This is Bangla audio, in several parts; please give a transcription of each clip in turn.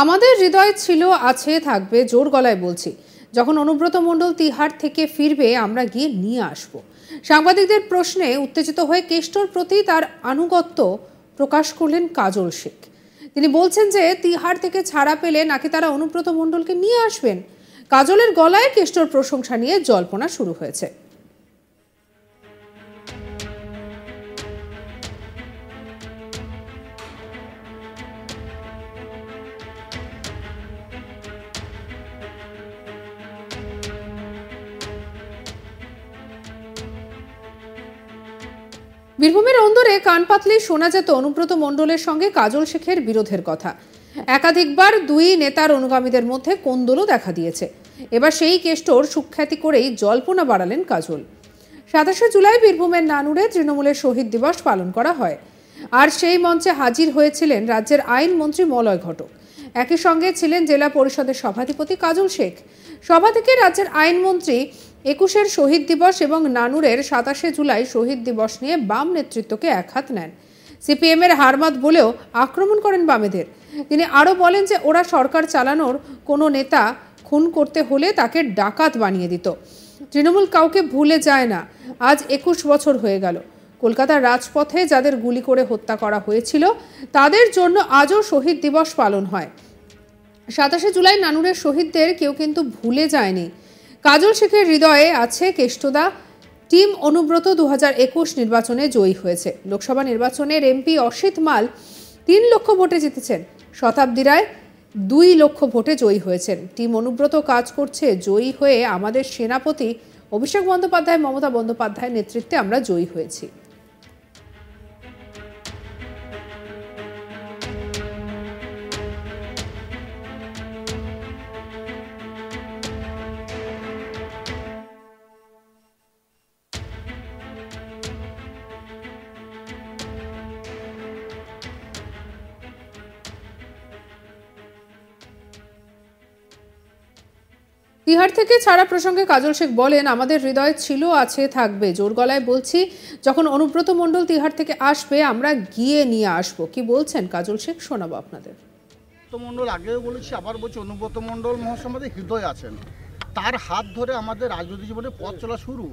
আমাদের হৃদয় ছিল, আছে, থাকবে, জোর গলায় বলছি। যখন অনুব্রত মণ্ডল তিহার থেকে ফিরবে আমরা গিয়ে নিয়ে আসব। সাংবাদিকদের প্রশ্নে উত্তেজিত হয়ে কেষ্টর প্রতি তার আনুগত্য প্রকাশ করলেন কাজল শেখ। তিনি বলছেন যে তিহার থেকে ছাড়া পেলে নাকি তারা অনুব্রত মণ্ডলকে নিয়ে আসবেন। কাজলের গলায় কেষ্টর প্রশংসা নিয়ে জল্পনা শুরু হয়েছে। বীরভূমের অন্দরে কান পাতলে শোনা যেত অনুব্রত মণ্ডলের সঙ্গে কাজল শেখের বিরোধের কথা। একাধিকবার দুই নেতার অনুগামীদের মধ্যে কোন্দলও দেখা দিয়েছে। এবার সেই কেষ্টর সুখ্যাতি করেই জল্পনা বাড়ালেন কাজল। ২৭শে জুলাই বীরভূমের নানুরে তৃণমূলের শহীদ দিবস পালন করা হয়, আর সেই মঞ্চে হাজির হয়েছিলেন রাজ্যের আইনমন্ত্রী মলয় ঘটক। একই সঙ্গে ছিলেন জেলা পরিষদের সভাধিপতি কাজল শেখ। সভা থেকে রাজ্যের আইনমন্ত্রী ২১-এর শহীদ দিবস এবং নানুরের ২৭শে জুলাই শহীদ দিবস নিয়ে বাম নেতৃত্বকে একহাত নেন। সিপিএমের হারমাত বলেও আক্রমণ করেন বামেদের। তিনি আরও বলেন যে ওরা সরকার চালানোর কোনো নেতা খুন করতে হলে তাকে ডাকাত বানিয়ে দিত। তৃণমূল কাউকে ভুলে যায় না। আজ ২১ বছর হয়ে গেল। কলকাতার রাজপথে যাদের গুলি করে হত্যা করা হয়েছিল তাদের জন্য আজও শহীদ দিবস পালন হয়। ২৭শে জুলাই নানুরের শহীদদের কেউ কিন্তু ভুলে যায়নি। কাজল শেখের হৃদয়ে আছে কেষ্টদা। টিম অনুব্রত ২০২১ নির্বাচনে জয়ী হয়েছে। লোকসভা নির্বাচনের এমপি অসিত মাল ৩ লক্ষ ভোটে জিতেছেন। শতাব্দী রায় ২ লক্ষ ভোটে জয়ী হয়েছেন। টিম অনুব্রত কাজ করছে। জয়ী হয়ে আমাদের সেনাপতি অভিষেক বন্দ্যোপাধ্যায়, মমতা বন্দ্যোপাধ্যায়ের নেতৃত্বে আমরা জয়ী হয়েছি। তিহার থেকে ছাড়া প্রসঙ্গে কাজল শেখ বলেন, আমাদের হৃদয় ছিল, আছে, থাকবে, জোর গলায় বলছি। যখন অনুব্রত মণ্ডল তিহার থেকে আসবে আমরা গিয়ে নিয়ে আসব। কি বলছেন কাজল শেখ শোনাবো আপনাদের। মণ্ডল আগেও বলেছি, আবার বলছি, অনুব্রত মণ্ডল মহাশয় আমাদের হৃদয় আছেন। তার হাত ধরে আমাদের রাজনৈতিক জীবনে পথ চলা শুরু।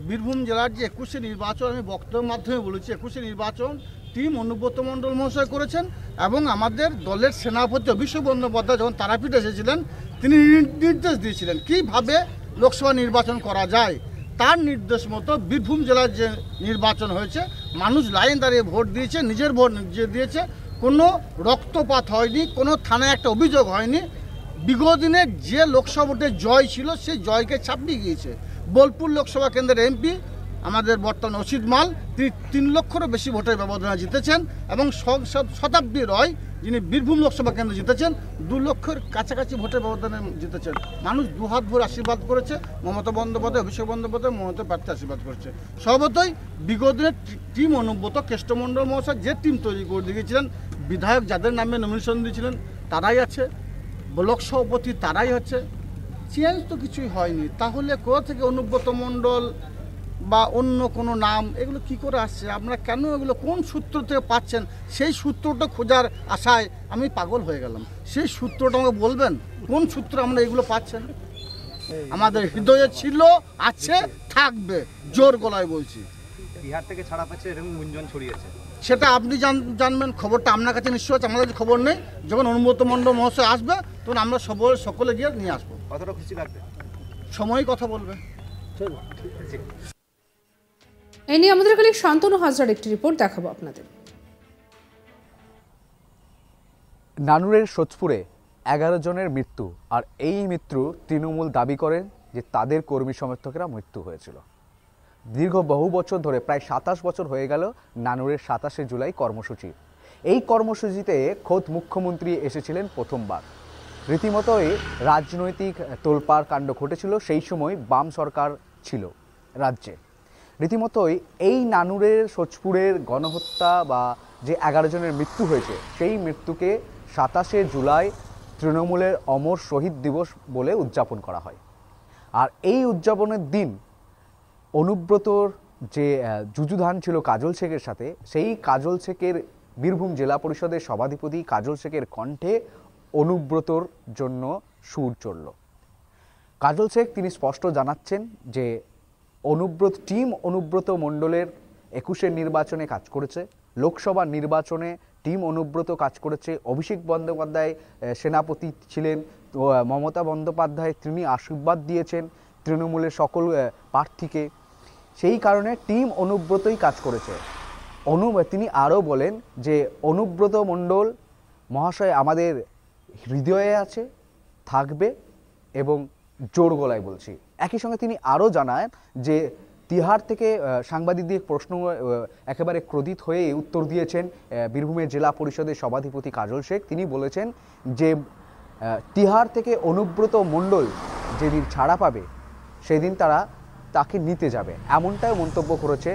বীরভূম জেলার যে ২১শে নির্বাচন, আমি বক্তব্যের মাধ্যমে বলেছি, ২১শে নির্বাচন টিম অনুব্রত মণ্ডল মহাশয় করেছেন এবং আমাদের দলের সেনাপতি অভিষেক বন্দ্যোপাধ্যায় যখন তারাপীঠ এসেছিলেন তিনি নির্দেশ দিয়েছিলেন কীভাবে লোকসভা নির্বাচন করা যায়। তার নির্দেশ মতো বীরভূম জেলার যে নির্বাচন হয়েছে, মানুষ লাইন দাঁড়িয়ে ভোট দিয়েছে, নিজের ভোট নিজে দিয়েছে, কোনো রক্তপাত হয়নি, কোনো থানায় একটা অভিযোগ হয়নি। বিগত দিনে যে লোকসভা ভোটের জয় ছিল সেই জয়কে ছাপিয়ে গিয়েছে। বোলপুর লোকসভা কেন্দ্রের এমপি আমাদের বর্তমান অসিত মাল, তিনি ৩ লক্ষেরও বেশি ভোটের ব্যবধানে জিতেছেন এবং শতাব্দী রয় যিনি বীরভূম লোকসভা কেন্দ্রে জিতেছেন ২ লক্ষের কাছাকাছি ভোটের ব্যবধানে জিতেছেন। মানুষ দুহাত ভরে আশীর্বাদ করেছে। মমতা বন্দ্যোপাধ্যায়, অভিষেক বন্দ্যোপাধ্যায়, মমতা প্রার্থী আশীর্বাদ করেছে। সর্বতই বিগত দিনের টিম অনুব্রত কেষ্টমণ্ডল মহাশয় যে টিম তৈরি করে দিয়েছিলেন, বিধায়ক যাদের নামে নমিনেশন দিয়েছিলেন তারাই আছে, ব্লক সভাপতি তারাই হচ্ছে। চেঞ্জ তো কিছুই হয়নি। তাহলে কোথা থেকে অনুব্রত মণ্ডল বা অন্য কোনো নাম এগুলো কি করে আসছে? আপনারা কেন এগুলো কোন সূত্র থেকে পাচ্ছেন? সেই সূত্রটা খোঁজার আশায় আমি পাগল হয়ে গেলাম। সেই সূত্রটা আমাকে বলবেন, কোন সূত্রে আমরা এগুলো পাচ্ছেন? আমাদের হৃদয়ে ছিল, আছে, থাকবে, জোর গলায় বলছি। বিহার থেকে ছাড়া পাচ্ছে এরকম গুঞ্জন ছড়িয়েছে, সেটা আপনি জানবেন। খবরটা আপনার কাছে নিশ্চয় আছে, আমাদের কাছে খবর নেই। যখন অনুব্রত মণ্ডল মহাশয় আসবে তখন আমরা সকলে গিয়ে নিয়ে আসবো। কতটা খুশি লাগবে সময়ই কথা বলবে। এই নিয়ে আমাদের খালি শান্তনু হাজরার একটি রিপোর্ট দেখাবো আপনাদের। নানুরের সোজপুরে 11 জনের মৃত্যু, আর এই মৃত্যু তৃণমূল দাবি করেন যে তাদের কর্মী সমর্থকেরা মৃত্যু হয়েছিল। দীর্ঘ বহু বছর ধরে, প্রায় 27 বছর হয়ে গেল নানুরের 27শে জুলাই কর্মসূচি। এই কর্মসূচিতে খোদ মুখ্যমন্ত্রী এসেছিলেন প্রথমবার। রীতিমতোই রাজনৈতিক তোলপাড় কাণ্ড ঘটেছিল। সেই সময় বাম সরকার ছিল রাজ্যে। রীতিমতোই এই নানুরের সোজপুরের গণহত্যা বা যে 11 জনের মৃত্যু হয়েছে সেই মৃত্যুকে 27শে জুলাই তৃণমূলের অমর শহীদ দিবস বলে উদযাপন করা হয়। আর এই উদযাপনের দিন অনুব্রতর যে যুযুধান ছিল কাজল শেখের সাথে, সেই কাজল শেখের বীরভূম জেলা পরিষদের সভাধিপতি কাজল শেখের কণ্ঠে অনুব্রতর জন্য সুর চড়ল। কাজল শেখ তিনি স্পষ্ট জানাচ্ছেন যে অনুব্রত মণ্ডলের 21-এর নির্বাচনে কাজ করেছে, লোকসভা নির্বাচনে টিম অনুব্রত কাজ করেছে। অভিষেক বন্দ্যোপাধ্যায় সেনাপতি ছিলেন, তো মমতা বন্দ্যোপাধ্যায় তিনি আশীর্বাদ দিয়েছেন তৃণমূলের সকল প্রার্থীকে, সেই কারণে টিম অনুব্রতই কাজ করেছে। তিনি আরও বলেন যে অনুব্রত মণ্ডল মহাশয় আমাদের হৃদয়ে আছে, থাকবে এবং জোর গলায় বলছি। একই সঙ্গে তিনি আরও জানান যে তিহার থেকে সাংবাদিকদের প্রশ্ন একেবারে ক্রোধিত হয়ে উত্তর দিয়েছেন বীরভূমের জেলা পরিষদের সভাধিপতি কাজল শেখ। তিনি বলেছেন যে তিহার থেকে অনুব্রত মণ্ডল যেদিন ছাড়া পাবে সেদিন তাকে নিতে যাবে, এমনটাই মন্তব্য করেছে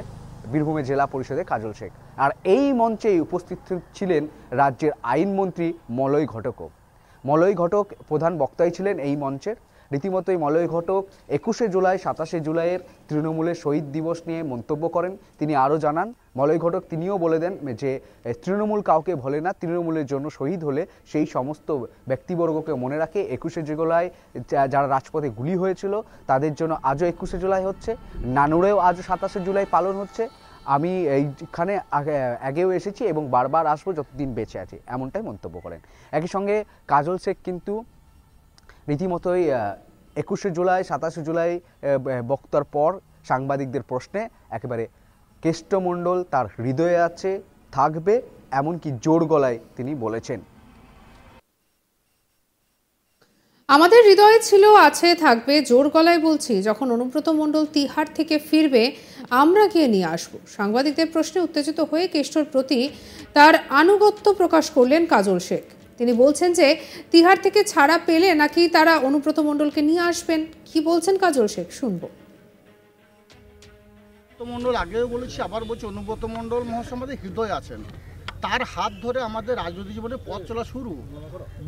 বীরভূমের জেলা পরিষদের কাজল শেখ। আর এই মঞ্চে উপস্থিত ছিলেন রাজ্যের আইনমন্ত্রী মলয় ঘটকও। মলয় ঘটক প্রধান বক্তাই ছিলেন এই মঞ্চের। রীতিমতোই মলয় ঘটক 21শে জুলাই 27শে জুলাইয়ের তৃণমূলের শহীদ দিবস নিয়ে মন্তব্য করেন। তিনি আরও জানান, মলয় ঘটক তিনিও বলে দেন যে তৃণমূল কাউকে ভোলে না, তৃণমূলের জন্য শহীদ হলে সেই সমস্ত ব্যক্তিবর্গকে মনে রাখে। 21শে জুলাই যারা রাজপথে গুলি হয়েছিল তাদের জন্য আজও 21শে জুলাই হচ্ছে, নানুরেও আজও 27শে জুলাই পালন হচ্ছে। আমি এইখানে আগেও এসেছি এবং বারবার আসবো যতদিন বেঁচে আছি, এমনটাই মন্তব্য করেন। একই সঙ্গে কাজল শেখ কিন্তু রীতিমতোই 21শে জুলাই 27শে জুলাই বক্তার পর সাংবাদিকদের প্রশ্নে একেবারে কেষ্টমণ্ডল তার হৃদয়ে আছে, থাকবে, এমনকি জোর গলায় তিনি বলেছেন। আমাদের হৃদয়ে ছিল, আছে, থাকবে, জোর গলায় বলছি। যখন অনুব্রত মণ্ডল তিহার থেকে ফিরবে আমরা গিয়ে নিয়ে আসব। সাংবাদিকদের প্রশ্নে উত্তেজিত হয়ে কেষ্টর প্রতি তার আনুগত্য প্রকাশ করলেন কাজল শেখ। তিনি বলছেন যে তিহার থেকে ছাড়া পেলে নাকি তারা অনুব্রত মণ্ডলকে নিয়ে আসবেন। কি বলছেন কাজল শেখ শুনবো। মণ্ডল আগেও বলেছি, আবার বলছি, অনুব্রত মণ্ডল মহাশয় আমাদের হৃদয়ে আছেন। তার হাত ধরে আমাদের রাজনৈতিক জীবনে পথ চলা শুরু।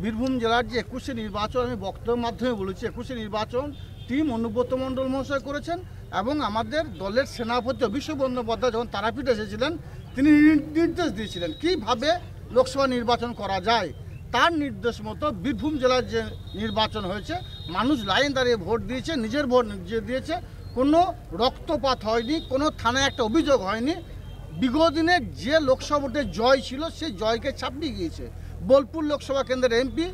বীরভূম জেলার যে 21শে নির্বাচন, আমি বক্তব্যের মাধ্যমে বলেছি, 21শে নির্বাচন টিম অনুব্রত মণ্ডল মহাশয় করেছেন এবং আমাদের দলের সেনাপতি অভিষেক বন্দ্যোপাধ্যায় যখন তারাপীঠে এসেছিলেন তিনি নির্দেশ দিয়েছিলেন কীভাবে লোকসভা নির্বাচন করা যায়। তার নির্দেশ মতো বীরভূম জেলার যে নির্বাচন হয়েছে, মানুষ লাইন দাঁড়িয়ে ভোট দিয়েছে, নিজের ভোট নিজে দিয়েছে, কোনো রক্তপাত হয়নি, কোনো থানায় একটা অভিযোগ হয়নি। বিগত দিনে যে লোকসভা ভোটের জয় ছিল সেই জয়কে ছাপিয়ে গিয়েছে। বোলপুর লোকসভা কেন্দ্রের এমপি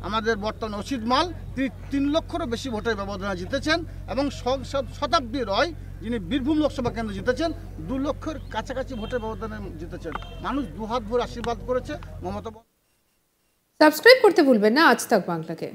আমাদের বর্তমান অসিত মাল, তিনি 3 লক্ষেরও বেশি ভোটের ব্যবধানে জিতেছেন এবং শতাব্দী রয় যিনি বীরভূম লোকসভা কেন্দ্রে জিতেছেন 2 লক্ষের কাছাকাছি ভোটের ব্যবধানে জিতেছেন। মানুষ দুহাত ভরে আশীর্বাদ করেছে মমতা। সাবস্ক্রাইব করতে ভুলবেন না আজ তাক বাংলাকে।